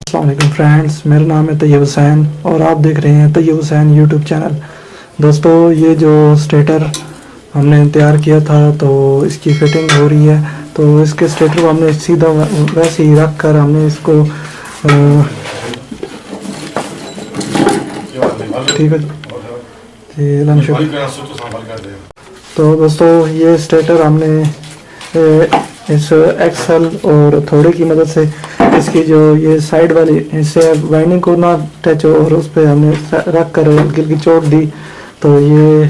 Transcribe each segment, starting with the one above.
अस्सलाम वालेकुम फ्रेंड्स, मेरा नाम है तैयब हुसैन और आप देख रहे हैं तैयब हुसैन यूट्यूब चैनल। दोस्तों, ये जो स्टेटर हमने तैयार किया था तो इसकी फिटिंग हो रही है। तो इसके स्टेटर को हमने सीधा वैसे ही रख कर हमने इसको ठीक है तो दोस्तों, ये स्टेटर हमने इस एक्सल और थोड़े की मदद से इसकी जो ये साइड वाली इससे वाइंडिंग को ना टच हो और उस पर हमने रख कर गिर की चोट दी तो ये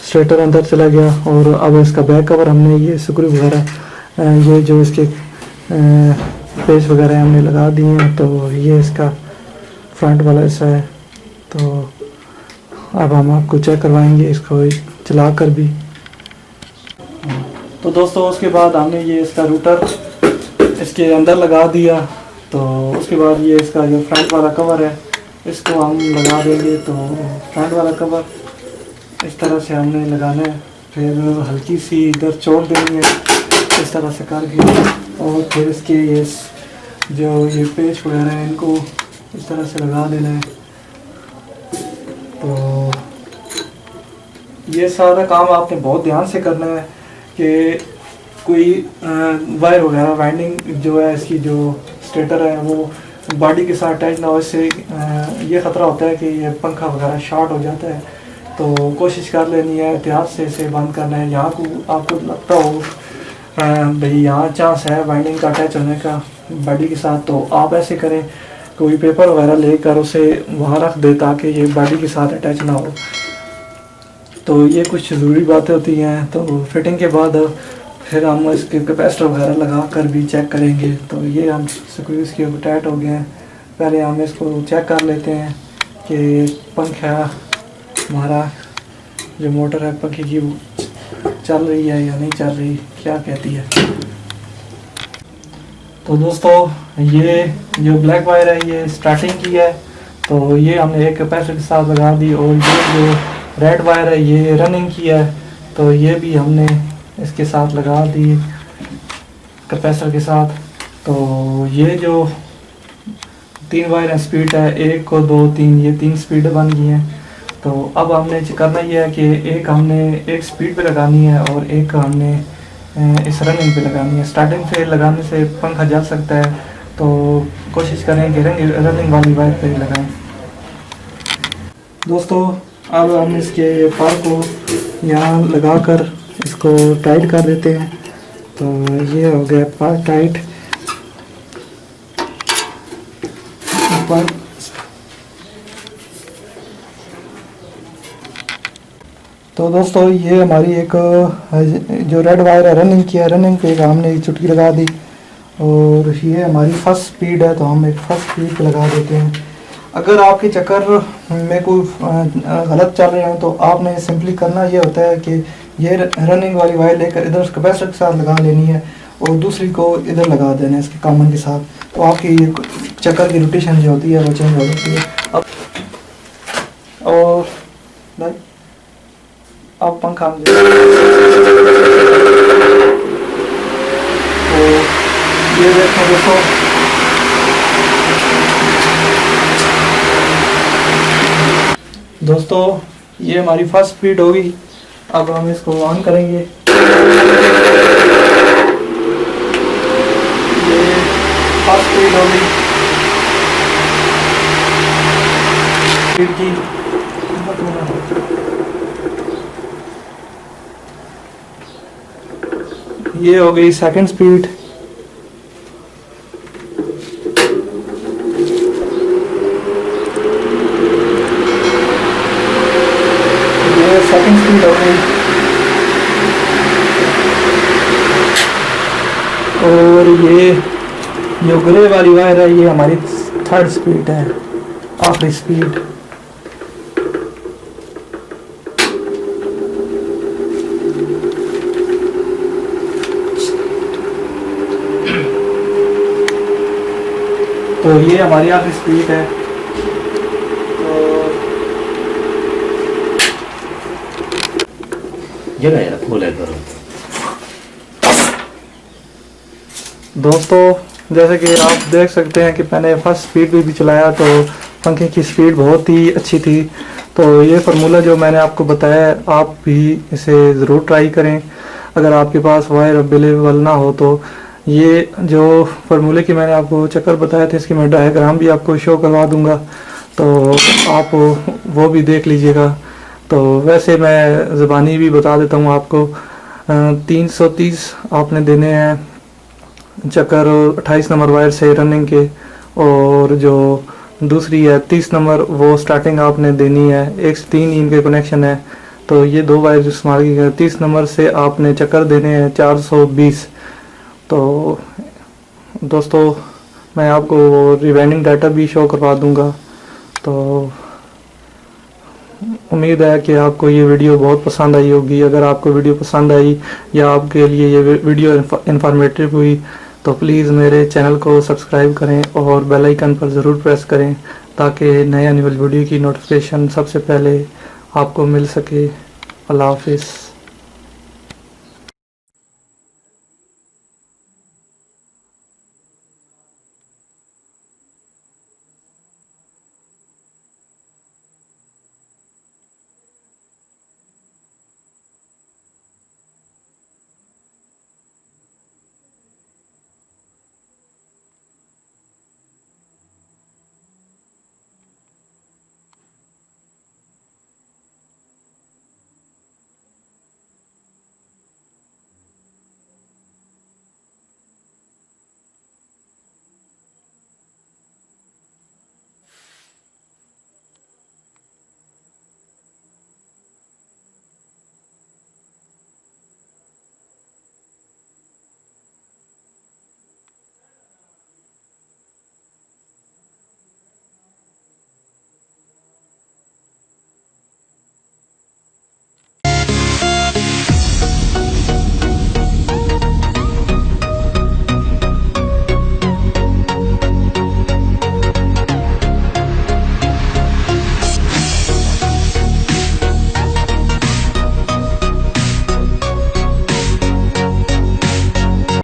स्ट्रेटर अंदर चला गया। और अब इसका बैक कवर हमने ये स्क्रू वगैरह ये जो इसके पेच वगैरह हमने लगा दिए हैं। तो ये इसका फ्रंट वाला हिस्सा है। तो अब हम आपको चेक करवाएंगे इसको चला कर भी। तो दोस्तों, उसके बाद हमने ये इसका रूटर इसके अंदर लगा दिया। तो उसके बाद ये इसका जो फ्रंट वाला कवर है इसको हम लगा देंगे। तो फ्रंट वाला कवर इस तरह से हमने लगाना है, फिर हल्की सी इधर चोट देनी है इस तरह से करके, और फिर इसके ये जो ये पेच वगैरह है इनको इस तरह से लगा देना है। तो ये सारा काम आपने बहुत ध्यान से करना है कि कोई वायर वगैरह वाइंडिंग जो है इसकी जो स्टेटर है वो बॉडी के साथ अटैच ना हो। इससे ये ख़तरा होता है कि ये पंखा वगैरह शॉर्ट हो जाता है। तो कोशिश कर लेनी है, एहतियात से इसे बंद करना है। यहाँ को आपको लगता हो भाई यहाँ चांस है वाइंडिंग का अटैच होने का बॉडी के साथ, तो आप ऐसे करें, कोई पेपर वगैरह लेकर उसे वहाँ रख दे ताकि ये बॉडी के साथ अटैच ना हो। तो ये कुछ ज़रूरी बातें होती हैं। तो फिटिंग के बाद फिर हम इसके कैपेसिटर वगैरह लगा कर भी चेक करेंगे। तो ये हम स्क्रू इसके टाइट हो गए हैं। पहले हम इसको चेक कर लेते हैं कि पंखा हमारा जो मोटर है पंखे की चल रही है या नहीं चल रही, क्या कहती है। तो दोस्तों, ये जो ब्लैक वायर है ये स्टार्टिंग की है। तो ये हमने एक कैपेसिटर के साथ लगा दी, और ये जो रेड वायर है ये रनिंग की है। तो ये भी हमने इसके साथ लगा दी कैपेसिटर के साथ। तो ये जो 3 वायर स्पीड है, 1 को 2 3, ये 3 स्पीड बन गई हैं। तो अब हमने करना ये है कि एक हमने एक स्पीड पे लगानी है और एक हमने इस रनिंग पे लगानी है। स्टार्टिंग से लगाने से पंखा जल सकता है, तो कोशिश करें कि रनिंग वाली वायर पे लगाएं। दोस्तों, अब हम इसके पार को यहाँ लगाकर इसको टाइट कर देते हैं। तो ये हो गया पार टाइट ऊपर। तो दोस्तों, ये हमारी एक जो रेड वायर है रनिंग की है, रनिंग पे हमने एक चुटकी लगा दी। और ये हमारी फर्स्ट स्पीड है, तो हम एक फर्स्ट स्पीड पे लगा देते हैं। अगर आपके चक्कर में कोई गलत चल रहे हैं तो आपने सिंपली करना ये होता है कि ये रनिंग वाली वायर लेकर इधर कैपेसिटर के साथ लगा लेनी है और दूसरी को इधर लगा देना है इसके कॉमन के साथ। तो आपकी चक्कर की रोटेशन जो होती है वो चेंज हो जाती है। अब पंखा तो ये देखो दोस्तों, ये हमारी फर्स्ट स्पीड होगी। अब हम इसको ऑन करेंगे। ये फर्स्ट स्पीड होगी स्पीड की। ये हो गई सेकंड स्पीड। ये सेकंड स्पीड हो गई। और ये जो ग्रे वाली वायर है ये हमारी थर्ड स्पीड है, आखिरी स्पीड। तो ये हमारी आखिरी स्पीड है। जगह यार फुल है करो। दोस्तों, जैसे कि आप देख सकते हैं कि मैंने फर्स्ट स्पीड भी चलाया तो पंखे की स्पीड बहुत ही अच्छी थी। तो ये फार्मूला जो मैंने आपको बताया है, आप भी इसे ज़रूर ट्राई करें। अगर आपके पास वायर अवेलेबल ना हो तो ये जो फार्मूले की मैंने आपको चक्कर बताए थे, इसकी मैं डायग्राम भी आपको शो करवा दूंगा, तो आप वो भी देख लीजिएगा। तो वैसे मैं ज़बानी भी बता देता हूँ आपको। 330 आपने देने हैं चक्कर 28 नंबर वायर से रनिंग के, और जो दूसरी है 30 नंबर, वो स्टार्टिंग आपने देनी है। एक से 3 इनके कनेक्शन है, तो ये 2 वायर इस्तेमाल की गई। 30 नंबर से आपने चक्कर देने हैं 420। तो दोस्तों मैं आपको रिवाइंडिंग डाटा भी शो करवा दूंगा। तो उम्मीद है कि आपको ये वीडियो बहुत पसंद आई होगी। अगर आपको वीडियो पसंद आई या आपके लिए ये वीडियो इंफॉर्मेटिव हुई तो प्लीज़ मेरे चैनल को सब्सक्राइब करें और बेल आइकन पर ज़रूर प्रेस करें, ताकि नए आने वाली वीडियो की नोटिफिकेशन सबसे पहले आपको मिल सके। अल्लाह हाफिज़।